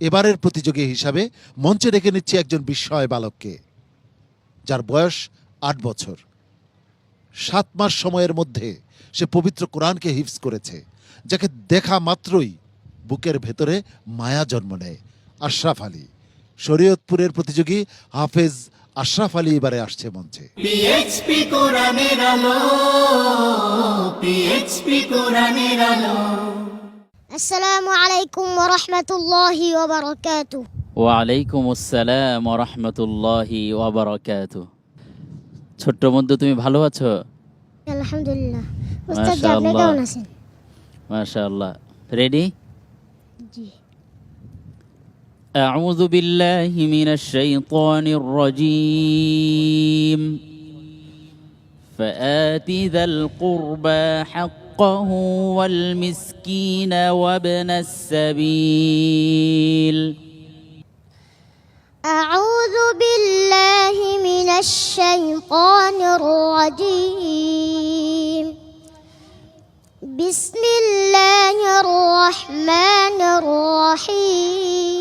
এবারের প্রতিযোগী হিসাবে মঞ্চে ডেকে নিচ্ছি একজন বিস্ময় বালককে, যার বয়স ৮ বছর। ৭ মাস সময়ের মধ্যে সে পবিত্র কোরআনকে হিফজ করেছে, যাকে দেখা মাত্রই বুকের ভেতরে মায়া জন্ম নেয়। আশরাফ আলী, শরীয়তপুরের প্রতিযোগী হাফেজ আশরাফ আলী এবারে আসছে মঞ্চে। পিএইচপি কোরআনের আলো, পিএইচপি কোরআনের আলো। আসসালামু আলাইকুম ওয়া রাহমাতুল্লাহি ওয়া বারাকাতুহু। ওয়ালাইকুম আসসালাম ওয়া রাহমাতুল্লাহি ওয়া বারাকাতুহু। ছোট্ট বন্ধু, তুমি ভালো আছো? আলহামদুলিল্লাহ। উস্তাদ আপনি মাশাআল্লাহ। কেমন আছেন? মাশাআল্লাহ। রেডি? জি। আউযু বিল্লাহি মিনাশ শাইতানির রাজীম। فآت ذا القربى حقه والمسكين وابن السبيل. أعوذ بالله من الشيطان الرجيم. بسم الله الرحمن الرحيم.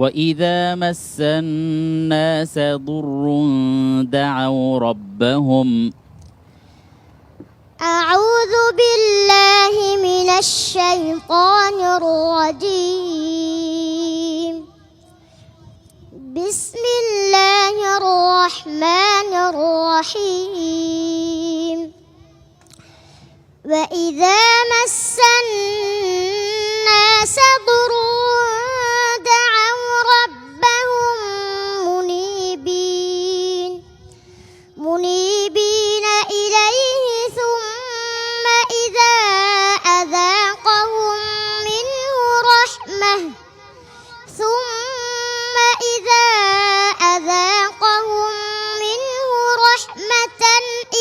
وإذا مس الناس ضر دعوا ربهم. أعوذ بالله من الشيطان الرجيم. بسم الله الرحمن الرحيم. وإذا مس الناس ضر دعوا ربهم منيبين إليه ثم إذا أذاقهم منه رحمة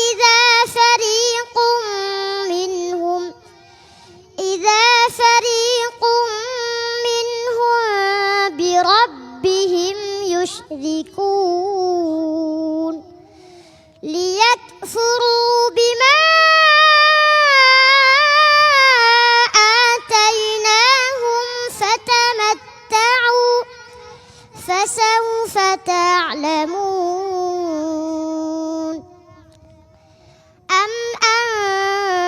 إذا فريق منهم بربهم يشركون ليكفروا بما آتيناهم فتمتعوا فسوف تعلمون. أم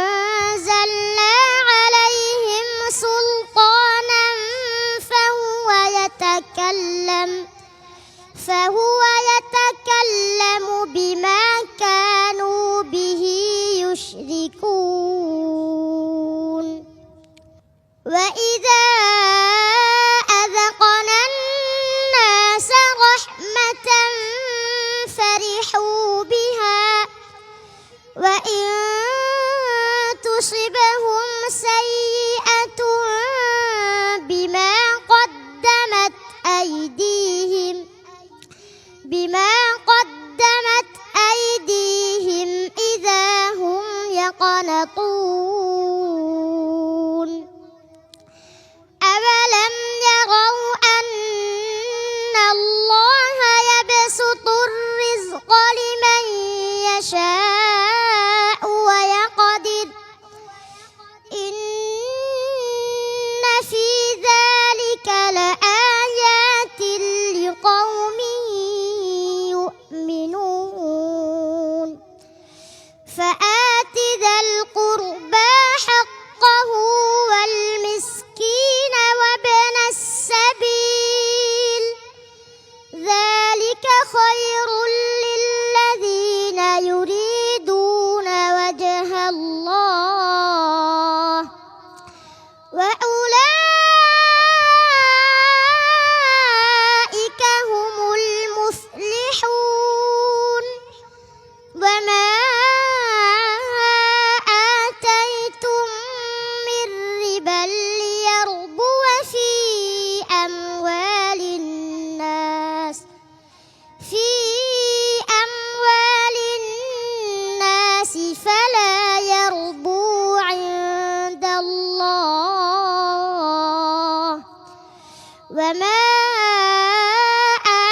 أنزلنا عليهم سلطانا فهو يتكلم بما كانوا به يشركون. وإذا أذقنا الناس رحمة فرحوا بها وإن تصبهم سيئة بما قدمت أيديهم إذا هم يقنطون. أولم يروا أن الله يبسط الرزق لمن يشاء ويقدر إن في ذلك لآيات لقوم يؤمنون. فآت ذا القربى حقه والمسكين وابن السبيل ذلك خير للذين يريدون وجه الله وأولئك هم المفلحون. وما آتيتم من ربا ليربو في أموال الناس فلا يربو عند الله. وما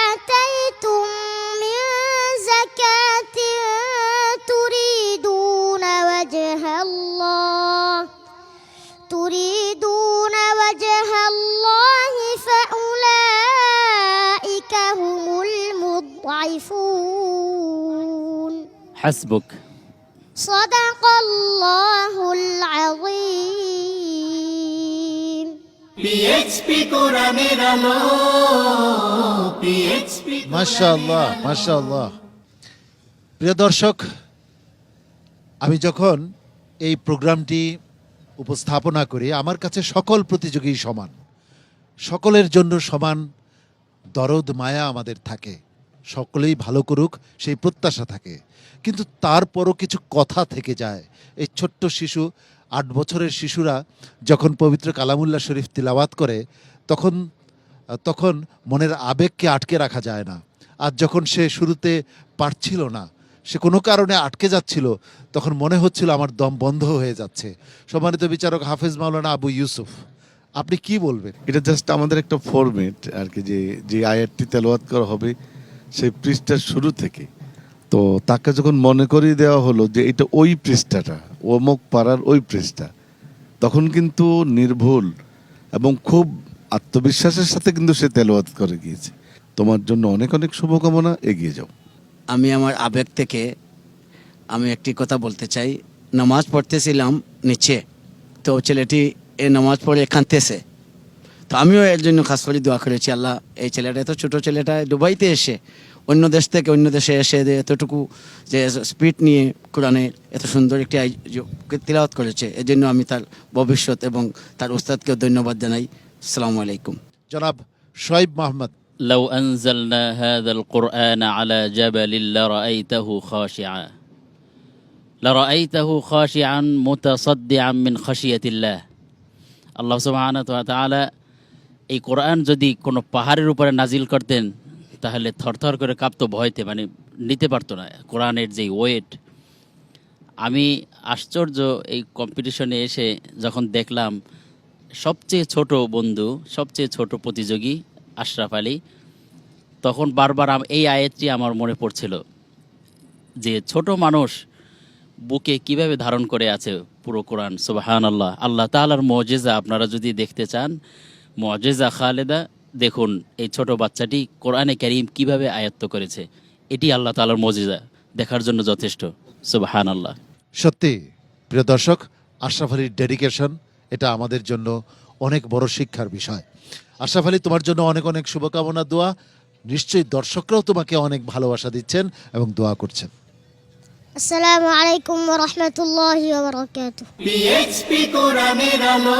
آتيتم يضعفون হাসবুক। صدق الله العظيم পিএইচপি কোরআনের আলো পিএইচপি মাশাআল্লাহ মাশাআল্লাহ। প্রিয় দর্শক, আমি যখন এই প্রোগ্রামটি উপস্থাপনা করি আমার কাছে সকল প্রতিযোগী সমান, সকলের জন্য সমান দরদ মায়া আমাদের থাকে, সকলেই ভালো করুক সেই প্রত্যাশা থাকে। কিন্তু তারপরও কিছু কথা থেকে যায়। এই ছোট্ট শিশু, 8 বছরের শিশুরা যখন পবিত্র কালামুল্লাহ শরীফ তিলাওয়াত করে তখন মনের আবেগকে আটকে রাখা যায় না। আর যখন সে শুরুতে পারছিল না, সে কোনো কারণে আটকে যাচ্ছিল, তখন মনে হচ্ছিল আমার দম বন্ধ হয়ে যাচ্ছে। সম্মানিত বিচারক হাফেজ মাওলানা আবু ইউসুফ, আপনি কি বলবেন? এটা জাস্ট আমাদের একটা ফরম্যাট আর কি, যে আয়াতটি তেলাওয়াত করা হবে সেই পৃষ্ঠার শুরু থেকে। তো তাকে যখন মনে করিয়ে দেওয়া হলো যে এটা ওই পৃষ্ঠাটা, অমুক পাড়ার ওই পৃষ্ঠা, তখন কিন্তু নির্ভুল এবং খুব আত্মবিশ্বাসের সাথে কিন্তু সে তেলাওয়াত করে গিয়েছে। তোমার জন্য অনেক অনেক শুভকামনা, এগিয়ে যাও। আমি আমার আবেগ থেকে আমি একটি কথা বলতে চাই। নামাজ পড়তেছিলাম নিচে, তো ছেলেটি এই নামাজ পড়ে কাঁদতেছে। তো আমিও এর জন্য খাস করে দোয়া করেছি, আল্লাহ এই ছেলেটা, এত ছোটো ছেলেটা দুবাইতে এসে অন্য দেশ থেকে অন্য দেশে এসে এতটুকু যে স্পিড নিয়ে কোরআনে এত সুন্দর একটি তিলাওয়াত করেছে, এর জন্য আমি তার ভবিষ্যৎ এবং তার উস্তাদকেও ধন্যবাদ জানাই। আসসালামু আলাইকুম। জনাব শোয়েব মাহমুদ। لو أنزلنا هذا القرآن على جبل لرأيته خاشعا متصدعا من خشية الله. আল্লাহ সুবহানাহু ওয়া তাআলা এই কোরআন যদি কোনো পাহাড়ের উপরে নাজিল করতেন তাহলে থরথর করে কাঁপতো ভয়তে, মানে নিতে পারতো না কোরআনের যেই ওয়েট। আমি আশ্চর্য এই কম্পিটিশনে এসে যখন দেখলাম সবচেয়ে ছোট বন্ধু, সবচেয়ে ছোট প্রতিযোগী আশরাফ আলী, তখন বারবার এই আয়াতটি আমার মনে পড়ছিল যে ছোট মানুষ বুকে কিভাবে ধারণ করে আছে পুরো কোরআন। সুবহানাল্লাহ। আল্লাহ তাআলার মুজিজা আপনারা যদি দেখতে চান, মুজিজা খালেদা, দেখুন এই ছোট বাচ্চাটি কোরআনে কারীম কিভাবে আয়ত্ত করেছে। এটি আল্লাহ তাআলার মুজিজা, দেখার জন্য যথেষ্ট। সুবহানাল্লাহ। সত্যি প্রিয় দর্শক, আশরাফ আলীর ডেডিকেশন এটা আমাদের জন্য অনেক বড় শিক্ষার বিষয়। আশরাফ আলী, তোমার জন্য অনেক অনেক শুভকামনা, দোয়া। নিশ্চয়ই দর্শকরাও তোমাকে অনেক ভালোবাসা দিচ্ছেন এবং দোয়া করছেন। السلام عليكم ورحمة الله وبركاته পিএইচপি কোরআনের আলো